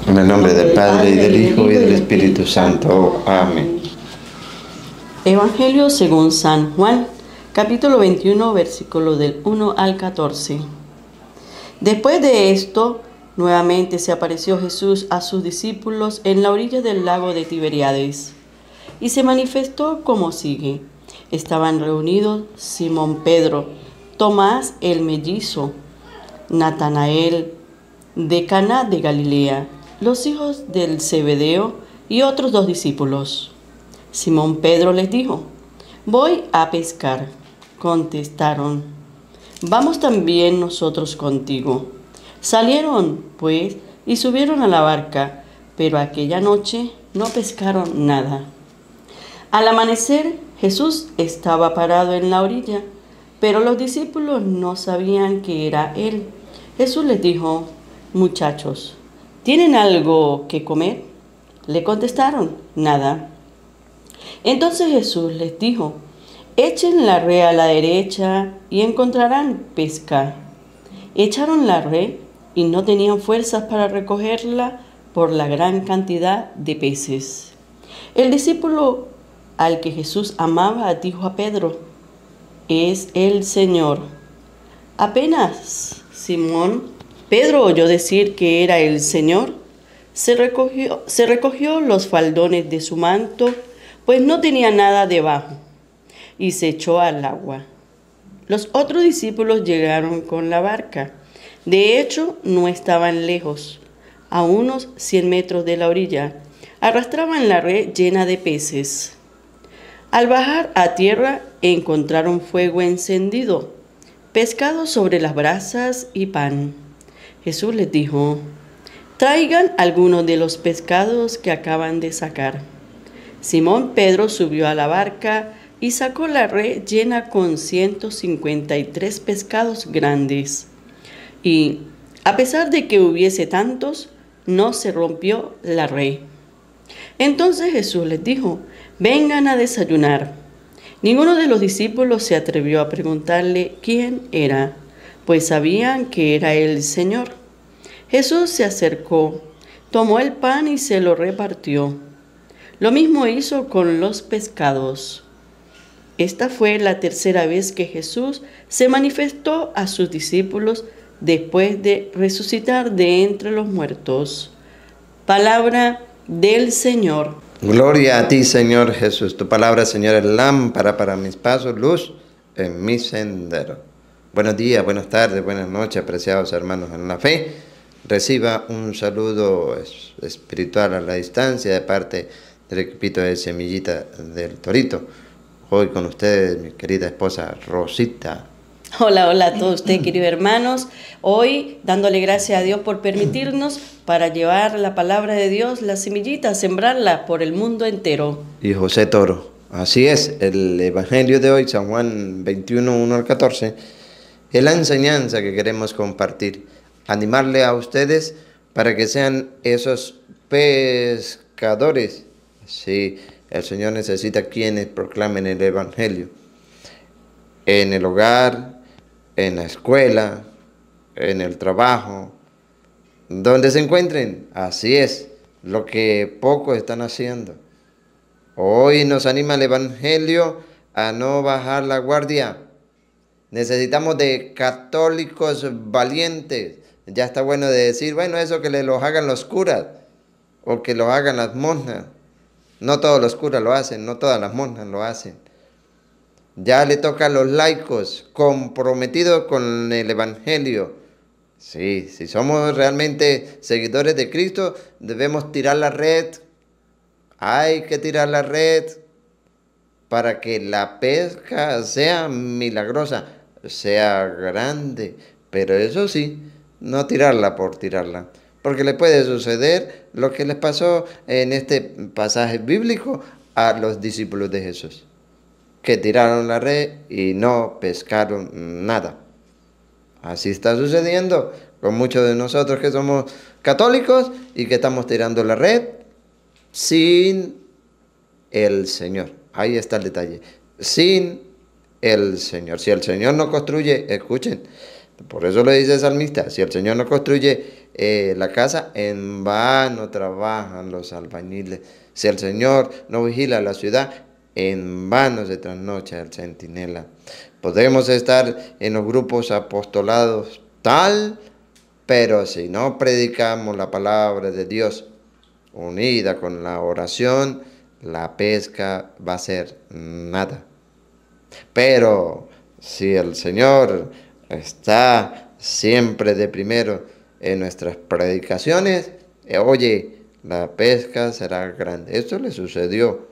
En el nombre del Padre, y del Hijo, y del Espíritu Santo. Amén. Evangelio según San Juan, capítulo 21, versículo del 1 al 14. Después de esto, nuevamente se apareció Jesús a sus discípulos en la orilla del lago de Tiberíades, y se manifestó como sigue. Estaban reunidos Simón Pedro, Tomás el mellizo, Natanael de Caná de Galilea, los hijos del Zebedeo y otros 2 discípulos. Simón Pedro les dijo: «Voy a pescar». Contestaron: «Vamos también nosotros contigo». Salieron, pues, y subieron a la barca, pero aquella noche no pescaron nada. Al amanecer, Jesús estaba parado en la orilla, pero los discípulos no sabían que era Él. Jesús les dijo: «Muchachos, ¿tienen algo que comer?». Le contestaron: «Nada». Entonces Jesús les dijo: «Echen la red a la derecha y encontrarán pesca». Echaron la red y no tenían fuerzas para recogerla por la gran cantidad de peces. El discípulo al que Jesús amaba dijo a Pedro: «Es el Señor». Apenas Pedro oyó decir que era el Señor, se recogió los faldones de su manto, pues no tenía nada debajo, y se echó al agua. Los otros discípulos llegaron con la barca. De hecho, no estaban lejos, a unos 100 metros de la orilla. Arrastraban la red llena de peces. Al bajar a tierra, encontraron fuego encendido, pescado sobre las brasas y pan. Jesús les dijo: «Traigan algunos de los pescados que acaban de sacar». Simón Pedro subió a la barca y sacó la red llena con 153 pescados grandes. Y, a pesar de que hubiese tantos, no se rompió la red. Entonces Jesús les dijo: «Vengan a desayunar». Ninguno de los discípulos se atrevió a preguntarle quién era, pues sabían que era el Señor. Jesús se acercó, tomó el pan y se lo repartió. Lo mismo hizo con los pescados. Esta fue la tercera vez que Jesús se manifestó a sus discípulos después de resucitar de entre los muertos. Palabra del Señor. Gloria a ti, Señor Jesús. Tu palabra, Señor, es lámpara para mis pasos, luz en mi sendero. Buenos días, buenas tardes, buenas noches, apreciados hermanos en la fe. Reciba un saludo espiritual a la distancia de parte del equipito de Semillita del Torito. Hoy con ustedes, mi querida esposa Rosita. Hola a todos ustedes, queridos hermanos. Hoy dándole gracias a Dios por permitirnos para llevar la palabra de Dios, la semillita, sembrarla por el mundo entero. Y José Toro. Así es, el Evangelio de hoy, San Juan 21, 1 al 14, es la enseñanza que queremos compartir. Animarle a ustedes para que sean esos pescadores. Sí, el Señor necesita quienes proclamen el Evangelio. En el hogar, en la escuela, en el trabajo, donde se encuentren. Así es, lo que pocos están haciendo. Hoy nos anima el Evangelio a no bajar la guardia. Necesitamos de católicos valientes. Ya está bueno de decir, bueno, eso que los hagan los curas o que lo hagan las monjas. No todos los curas lo hacen, no todas las monjas lo hacen. Ya le toca a los laicos comprometidos con el Evangelio. Sí, si somos realmente seguidores de Cristo, debemos tirar la red. Hay que tirar la red para que la pesca sea milagrosa, sea grande. Pero eso sí, no tirarla por tirarla. Porque le puede suceder lo que les pasó en este pasaje bíblico a los discípulos de Jesús, que tiraron la red y no pescaron nada. Así está sucediendo con muchos de nosotros que somos católicos y que estamos tirando la red sin el Señor. Ahí está el detalle. Sin el Señor. Si el Señor no construye, escuchen, por eso le dice el salmista, si el Señor no construye la casa, en vano trabajan los albañiles. Si el Señor no vigila la ciudad, en vano se trasnocha el centinela. Podemos estar en los grupos apostolados tal, pero si no predicamos la palabra de Dios unida con la oración, la pesca va a ser nada. Pero si el Señor está siempre de primero en nuestras predicaciones, oye, la pesca será grande. Esto le sucedió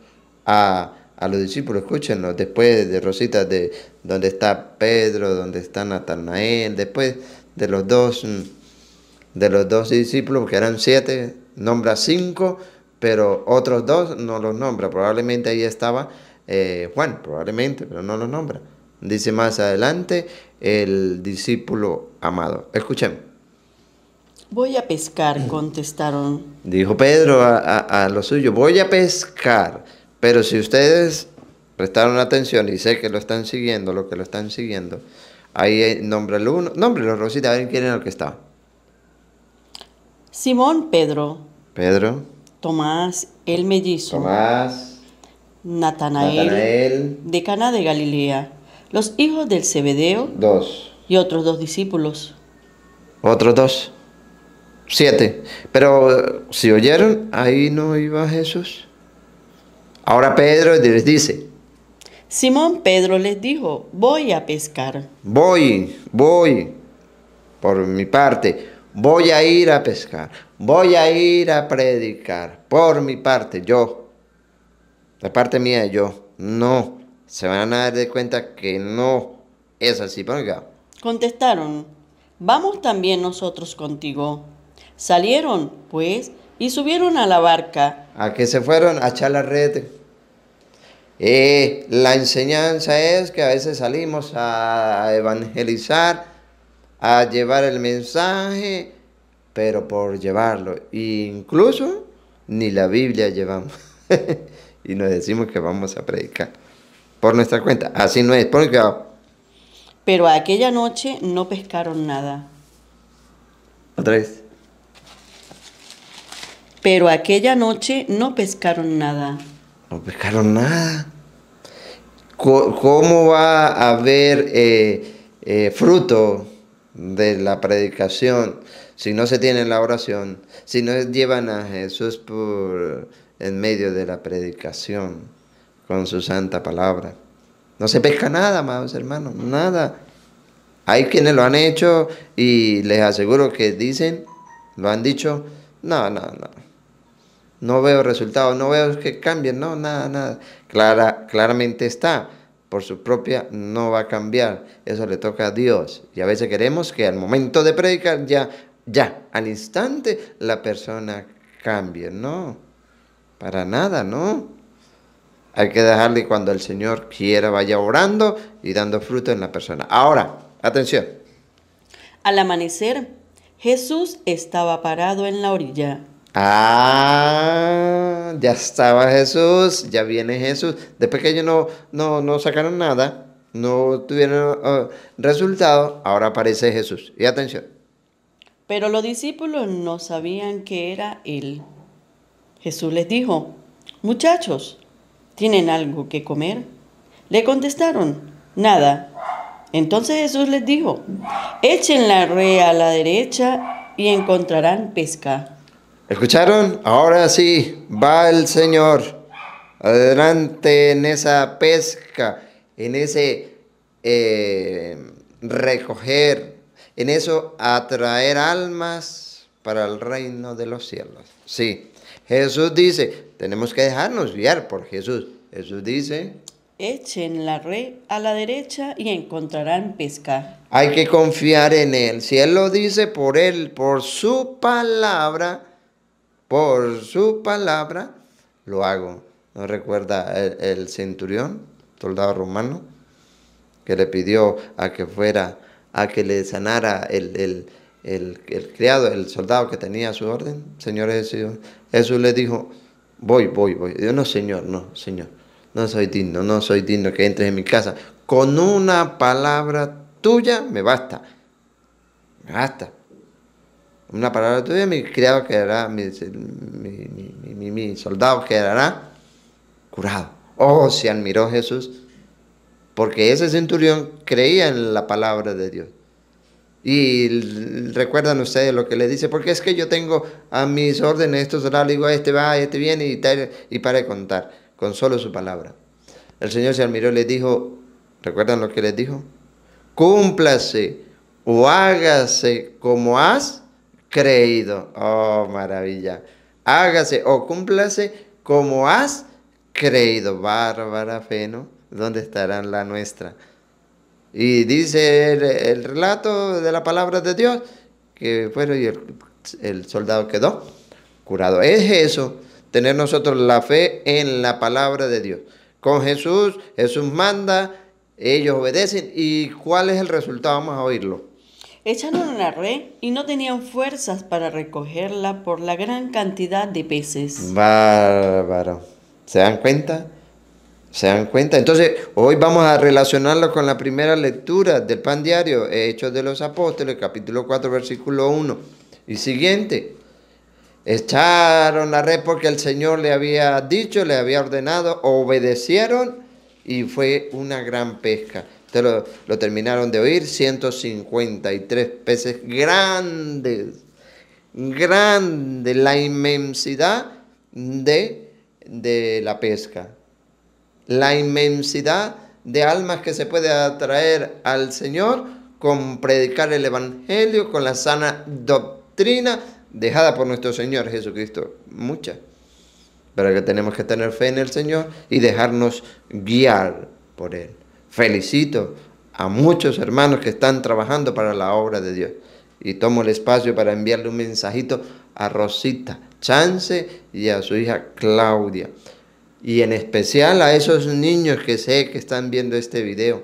a los discípulos, escúchenlo, después de Rosita, de donde está Pedro, donde está Natanael, después de los dos discípulos, que eran 7, nombra 5, pero otros 2 no los nombra. Probablemente ahí estaba Juan, probablemente, pero no los nombra. Dice más adelante, el discípulo amado. Escuchemos. Voy a pescar, contestaron. Dijo Pedro a lo suyo, voy a pescar. Pero si ustedes prestaron atención, y sé que lo están siguiendo, lo que lo están siguiendo, ahí nómbralo uno, nómbralo, Rosita, a ver quién era el que estaba. Simón Pedro, Pedro, Tomás el mellizo, Tomás, Natanael de Caná de Galilea, los hijos del Zebedeo 2, y otros 2 discípulos. otros 2, 7. Pero si oyeron, ahí no iba Jesús. Ahora Pedro les dice, Simón Pedro les dijo, voy a pescar. voy, por mi parte, voy a ir a pescar, voy a ir a predicar, por mi parte, yo, de parte mía, yo, no, se van a dar de cuenta que no es así, porque Contestaron, vamos también nosotros contigo. Salieron, pues, y subieron a la barca. ¿a qué se fueron? A echar la red. La enseñanza es que a veces salimos a evangelizar, a llevar el mensaje, pero por llevarlo. Incluso ni la Biblia llevamos. Y nos decimos que vamos a predicar por nuestra cuenta. Así no es. Porque Pero aquella noche no pescaron nada. otra vez. Pero aquella noche no pescaron nada. No pescaron nada. ¿Cómo va a haber fruto de la predicación si no se tiene la oración? Si no llevan a Jesús en medio de la predicación con su santa palabra. No se pesca nada, amados hermanos, nada. Hay quienes lo han hecho y les aseguro que dicen, lo han dicho, no. No veo resultados, no veo que cambien, no, nada. Claramente está, por su propia no va a cambiar. Eso le toca a Dios. Y a veces queremos que al momento de predicar, ya, al instante, la persona cambie. No, para nada, no. Hay que dejarle cuando el Señor quiera, vaya orando y dando fruto en la persona. Ahora, atención. Al amanecer, Jesús estaba parado en la orilla. Ya estaba Jesús, ya viene Jesús. Después que ellos no sacaron nada, no tuvieron resultado, ahora aparece Jesús. Y atención. Pero los discípulos no sabían que era Él. Jesús les dijo, muchachos, ¿tienen algo que comer? Le contestaron, nada. Entonces Jesús les dijo, echen la red a la derecha y encontrarán pesca. ¿Escucharon? Ahora sí, va el Señor adelante en esa pesca, en ese recoger, en eso atraer almas para el reino de los cielos. Sí, Jesús dice, tenemos que dejarnos guiar por Jesús. Jesús dice, echen la red a la derecha y encontrarán pesca. hay que confiar en Él. Si Él lo dice por Él, por su palabra, lo hago. ¿No recuerda el centurión, soldado romano, que le pidió a que le sanara el criado, el soldado que tenía su orden? Señor Jesús le dijo, voy. Yo, no, Señor, no soy digno que entres en mi casa. Con una palabra tuya me basta. Una palabra tuya, mi criado quedará, mi soldado quedará curado. Oh, se admiró Jesús, porque ese centurión creía en la palabra de Dios. Y recuerdan ustedes lo que le dice, porque es que yo tengo a mis órdenes, estos horarios, digo, este va, este viene, y para de contar, con solo su palabra. El Señor se admiró y le dijo, ¿recuerdan lo que les dijo? Cúmplase o hágase como has creído. Oh, maravilla. Hágase o cúmplase como has creído. Bárbara fe, ¿no? ¿Dónde estará la nuestra? Y dice el relato de la palabra de Dios que fueron y el soldado quedó curado. Es eso, tener nosotros la fe en la palabra de Dios. Con Jesús, Jesús manda, ellos obedecen. ¿Y cuál es el resultado? Vamos a oírlo. Echaron una red y no tenían fuerzas para recogerla por la gran cantidad de peces. Bárbaro. ¿Se dan cuenta? ¿Se dan cuenta? Entonces, hoy vamos a relacionarlo con la primera lectura del pan diario, Hechos de los Apóstoles, capítulo 4, versículo 1 y siguiente. Echaron la red porque el Señor le había dicho, le había ordenado, obedecieron y fue una gran pesca. Ustedes lo terminaron de oír, 153 peces grandes, la inmensidad de la pesca. La inmensidad de almas que se puede atraer al Señor con predicar el Evangelio, con la sana doctrina dejada por nuestro Señor Jesucristo. Muchas. Pero que tenemos que tener fe en el Señor y dejarnos guiar por Él. Felicito a muchos hermanos que están trabajando para la obra de Dios. Y tomo el espacio para enviarle un mensajito a Rosita Chance y a su hija Claudia. Y en especial a esos niños que sé que están viendo este video,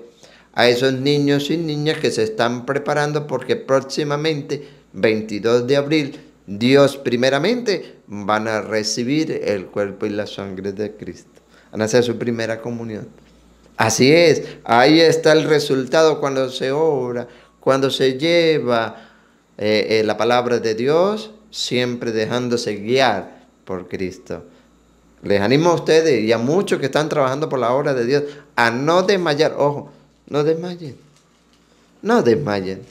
a esos niños y niñas que se están preparando porque próximamente, 22 de abril, Dios primeramente van a recibir el cuerpo y la sangre de Cristo. Van a hacer su primera comunión. Así es, ahí está el resultado cuando se ora, cuando se lleva la palabra de Dios, siempre dejándose guiar por Cristo. Les animo a ustedes y a muchos que están trabajando por la obra de Dios a no desmayar. Ojo, no desmayen. No desmayen.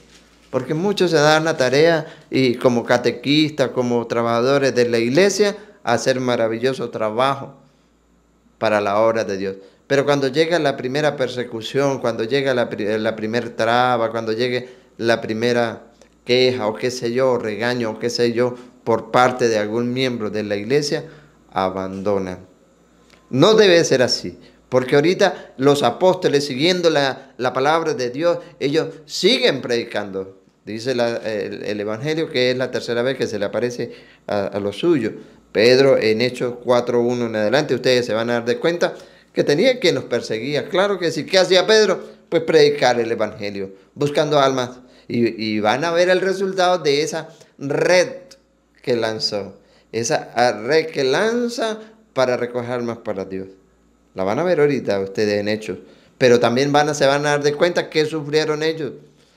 Porque muchos se dan la tarea y como catequistas, como trabajadores de la iglesia, hacer maravilloso trabajo para la obra de Dios. Pero cuando llega la primera persecución, cuando llega la primera traba, cuando llegue la primera queja o qué sé yo, regaño o qué sé yo, por parte de algún miembro de la iglesia, abandonan. No debe ser así, porque ahorita los apóstoles, siguiendo la palabra de Dios, ellos siguen predicando. Dice el Evangelio que es la tercera vez que se le aparece a los suyos. Pedro en Hechos 4:1 en adelante, ustedes se van a dar de cuenta que tenía quien los perseguía. Claro que sí. ¿Qué hacía Pedro? Pues predicar el Evangelio, buscando almas. Y van a ver el resultado de esa red que lanzó. Esa red que lanza para recoger almas para Dios. La van a ver ahorita ustedes en Hechos. Pero también se van a dar de cuenta qué sufrieron ellos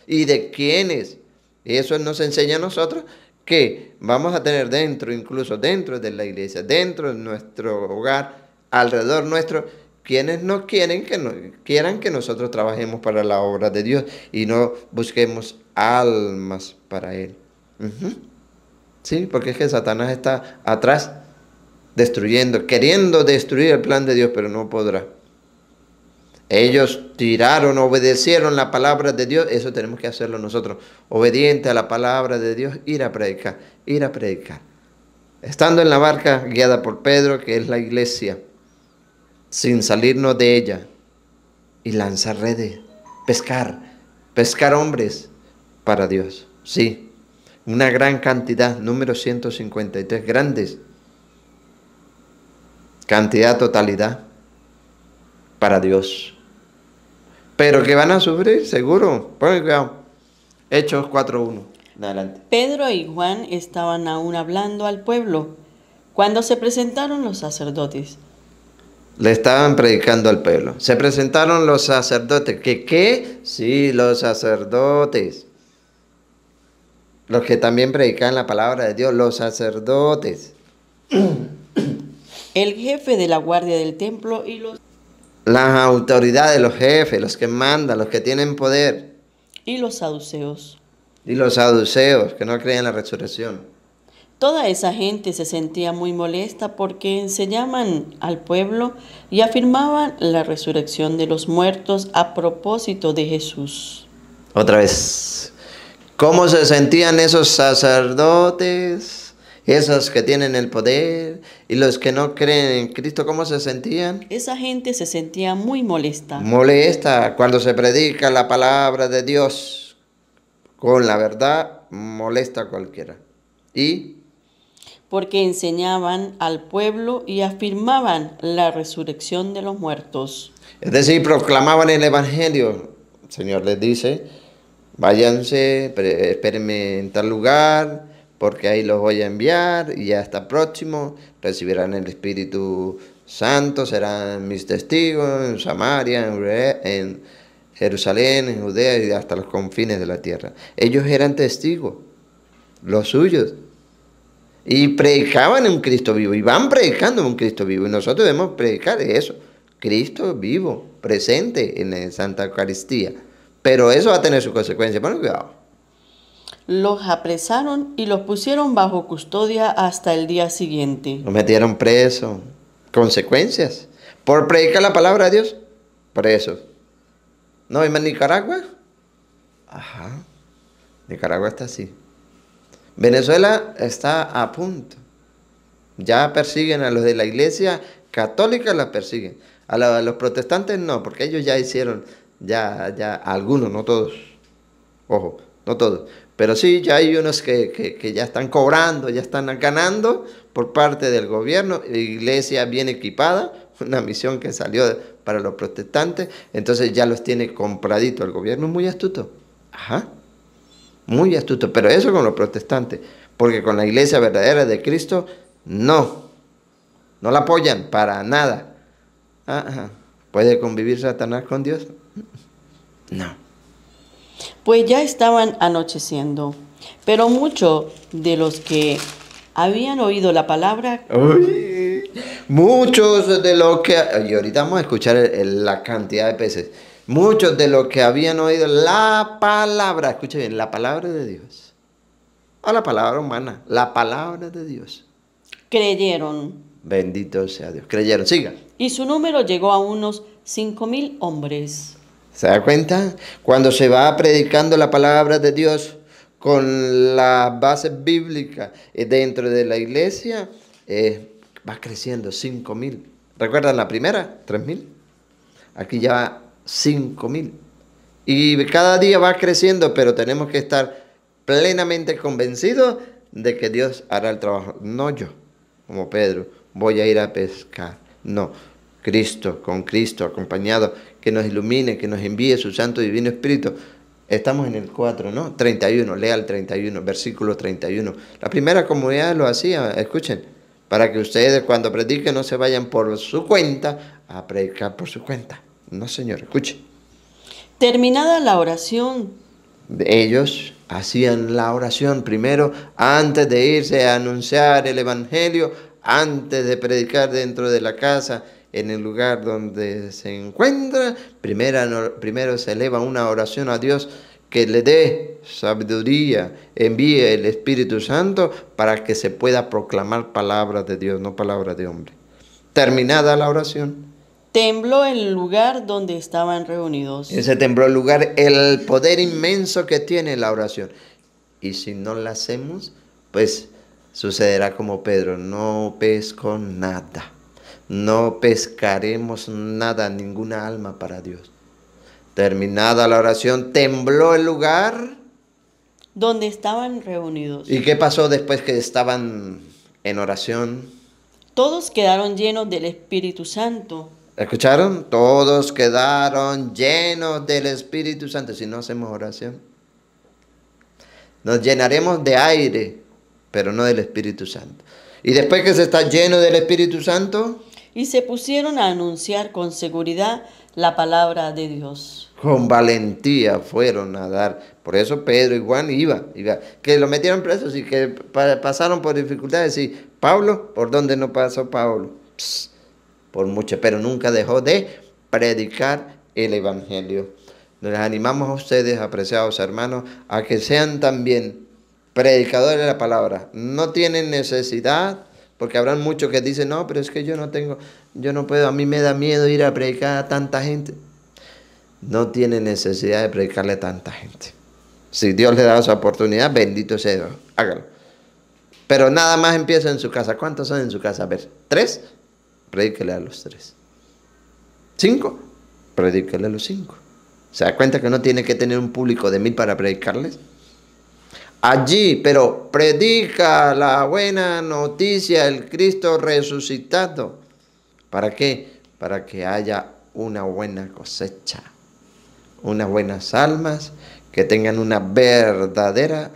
y de quiénes. Y eso nos enseña a nosotros que vamos a tener dentro, incluso dentro de la iglesia, dentro de nuestro hogar, alrededor nuestro, quienes no quieran que nosotros trabajemos para la obra de Dios y no busquemos almas para Él. Sí, porque es que Satanás está atrás, destruyendo, queriendo destruir el plan de Dios, pero no podrá. Ellos obedecieron la palabra de Dios, eso tenemos que hacerlo nosotros, obediente a la palabra de Dios, ir a predicar. Estando en la barca guiada por Pedro, que es la iglesia, sin salirnos de ella, y lanzar redes, pescar hombres para Dios, sí. Una gran cantidad, número 153, grandes. Cantidad, totalidad, para Dios. Pero que van a sufrir, seguro. Pongan cuidado. Hechos 4:1. Adelante. Pedro y Juan estaban aún hablando al pueblo cuando se presentaron los sacerdotes. Le estaban predicando al pueblo. Se presentaron los sacerdotes. ¿Qué? Sí, los sacerdotes. los que también predican la palabra de Dios, los sacerdotes, el jefe de la guardia del templo las autoridades, los jefes, los que mandan, los que tienen poder, y los saduceos. y los saduceos, que no creen en la resurrección. Toda esa gente se sentía muy molesta porque enseñaban al pueblo y afirmaban la resurrección de los muertos a propósito de Jesús. Otra vez, ¿cómo se sentían esos sacerdotes, esos que tienen el poder y los que no creen en Cristo? ¿Cómo se sentían? Esa gente se sentía muy molesta Molesta cuando se predica la palabra de Dios con la verdad, molesta a cualquiera. Y porque enseñaban al pueblo y afirmaban la resurrección de los muertos. es decir, proclamaban el evangelio. El Señor les dice: váyanse, espérenme en tal lugar, porque ahí los voy a enviar, y ya está próximo, recibirán el Espíritu Santo, serán mis testigos en Samaria, en Jerusalén, en Judea y hasta los confines de la tierra. Ellos eran testigos, los suyos, y predicaban un Cristo vivo, y van predicando un Cristo vivo, y nosotros debemos predicar eso, Cristo vivo, presente en la Santa Eucaristía. Pero eso va a tener sus consecuencias. Bueno, cuidado. Los apresaron y los pusieron bajo custodia hasta el día siguiente. Los metieron presos. Consecuencias. Por predicar la palabra de Dios, presos. ¿No? ¿En Nicaragua? Ajá. Nicaragua está así. Venezuela está a punto. Ya persiguen a los de la iglesia católica, la persiguen. A los protestantes no, porque ellos ya hicieron, ya algunos, no todos. Ojo, no todos. Pero sí, ya hay unos que ya están cobrando, ya están ganando por parte del gobierno. La iglesia bien equipada, una misión que salió para los protestantes, entonces ya los tiene compraditos. El gobierno es muy astuto. Ajá, muy astuto. Pero eso con los protestantes, porque con la iglesia verdadera de Cristo, no la apoyan para nada. Ajá. ¿Puede convivir Satanás con Dios? No. Pues ya estaban anocheciendo, pero muchos de los que habían oído la palabra, muchos de los que, y ahorita vamos a escuchar la cantidad de peces, muchos de los que habían oído la palabra, escuchen bien, la palabra de Dios, o la palabra humana, la palabra de Dios, creyeron, bendito sea Dios, creyeron, sigan. y su número llegó a unos 5,000 hombres. ¿Se da cuenta? Cuando se va predicando la palabra de Dios con las bases bíblicas dentro de la iglesia, va creciendo 5,000. ¿Recuerdan la primera? 3,000. Aquí ya va 5,000. Y cada día va creciendo, pero tenemos que estar plenamente convencidos de que Dios hará el trabajo. No yo, como Pedro, voy a ir a pescar. No, Cristo, con Cristo acompañado, que nos ilumine, que nos envíe su Santo Divino Espíritu. Estamos en el 4, ¿no? 31, lea el 31, versículo 31. La primera comunidad lo hacía, escuchen, para que ustedes cuando prediquen no se vayan por su cuenta a predicar por su cuenta. No, Señor, escuchen. Terminada la oración, Ellos hacían la oración primero antes de irse a anunciar el Evangelio, antes de predicar dentro de la casa, en el lugar donde se encuentra. Primero se eleva una oración a Dios que le dé sabiduría, envíe el Espíritu Santo para que se pueda proclamar palabras de Dios, no palabras de hombre. Terminada la oración, tembló el lugar donde estaban reunidos. ese tembló el lugar, el poder inmenso que tiene la oración. Y si no la hacemos, pues sucederá como Pedro, no pesco nada. No pescaremos nada, ninguna alma para Dios. Terminada la oración, tembló el lugar. Donde estaban reunidos. ¿Y qué pasó después que estaban en oración? Todos quedaron llenos del Espíritu Santo. ¿Escucharon? Todos quedaron llenos del Espíritu Santo. Si no hacemos oración, nos llenaremos de aire, pero no del Espíritu Santo. Y después que se está lleno del Espíritu Santo, Y se pusieron a anunciar con seguridad la palabra de Dios. Con valentía fueron a dar. Por eso Pedro y Juan iba. Que lo metieron presos y que pasaron por dificultades. Y Pablo, ¿por dónde no pasó Pablo? Por mucho, pero nunca dejó de predicar el Evangelio. Les animamos a ustedes, apreciados hermanos, a que sean también predicadores de la palabra. No tienen necesidad, porque habrán muchos que dicen, no, pero es que yo no puedo, a mí me da miedo ir a predicar a tanta gente. No tiene necesidad de predicarle a tanta gente. Si Dios le da esa oportunidad, bendito sea Dios, hágalo. Pero nada más empieza en su casa. ¿Cuántos son en su casa? A ver, 3, predíquele a los 3. 5, predíquele a los 5. ¿Se da cuenta que no tiene que tener un público de 1000 para predicarles? Allí, pero predica la buena noticia, el Cristo resucitado. ¿Para qué? Para que haya una buena cosecha, unas buenas almas que tengan una verdadera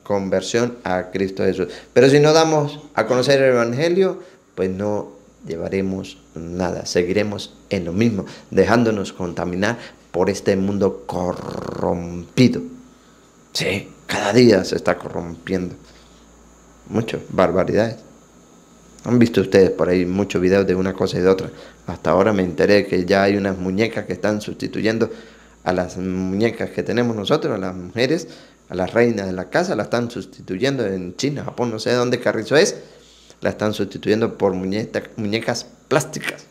conversión a Cristo Jesús. Pero si no damos a conocer el Evangelio, pues no llevaremos nada, seguiremos en lo mismo, dejándonos contaminar por este mundo corrompido. Sí, cada día se está corrompiendo. Muchas barbaridades. Han visto ustedes por ahí muchos videos de una cosa y de otra. Hasta ahora me enteré que ya hay unas muñecas que están sustituyendo a las muñecas que tenemos nosotros, a las mujeres, a las reinas de la casa, la están sustituyendo en China, Japón, no sé de dónde carrizo es, la están sustituyendo por muñecas plásticas.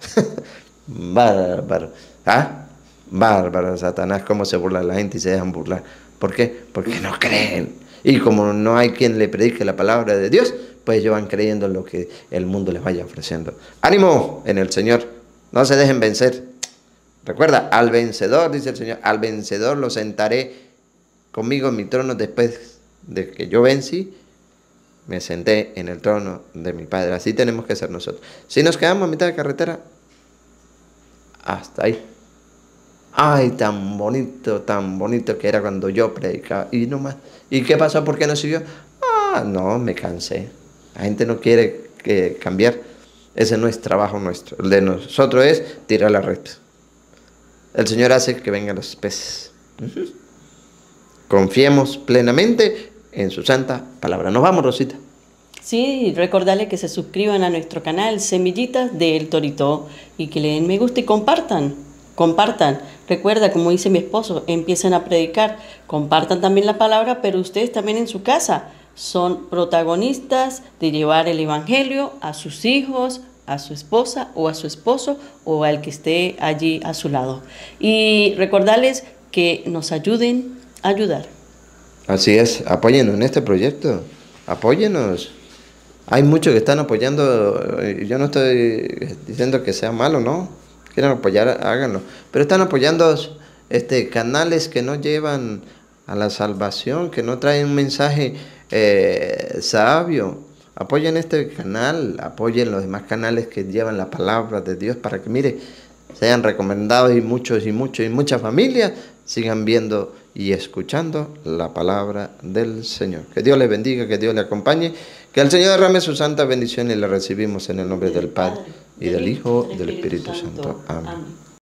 Bárbaro. ¿Ah? Bárbaro, Satanás, cómo se burla la gente y se dejan burlar. ¿Por qué? Porque no creen. Y como no hay quien le predique la palabra de Dios, pues ellos van creyendo en lo que el mundo les vaya ofreciendo. ¡Ánimo en el Señor! No se dejen vencer. Recuerda, al vencedor, dice el Señor, al vencedor lo sentaré conmigo en mi trono después de que yo vencí. Me senté en el trono de mi Padre. Así tenemos que ser nosotros. Si nos quedamos a mitad de carretera, hasta ahí. Ay, tan bonito que era cuando yo predicaba. Y no más. ¿Y qué pasó? ¿Por qué no siguió? No, me cansé. La gente no quiere cambiar. Ese no es trabajo nuestro. El de nosotros es tirar la red. El Señor hace que vengan los peces. Confiemos plenamente en su santa palabra. Nos vamos, Rosita. Sí, recordarles que se suscriban a nuestro canal Semillitas del Torito y que le den me gusta y compartan. Recuerda, como dice mi esposo, empiecen a predicar, compartan también la palabra, pero ustedes también en su casa son protagonistas de llevar el Evangelio a sus hijos, a su esposa o a su esposo o al que esté allí a su lado. Y recordarles que nos ayuden a ayudar. Así es, apóyennos en este proyecto, apóyennos. Hay muchos que están apoyando, yo no estoy diciendo que sea malo, ¿no? Quieren apoyar, háganlo. Pero están apoyando canales que no llevan a la salvación, que no traen un mensaje sabio. Apoyen este canal, apoyen los demás canales que llevan la palabra de Dios para que, mire, sean recomendados y muchas familias sigan viendo y escuchando la palabra del Señor. Que Dios les bendiga, que Dios les acompañe, que el Señor derrame su santa bendición y la recibimos en el nombre del Padre y del Hijo y del Espíritu Santo. Amén.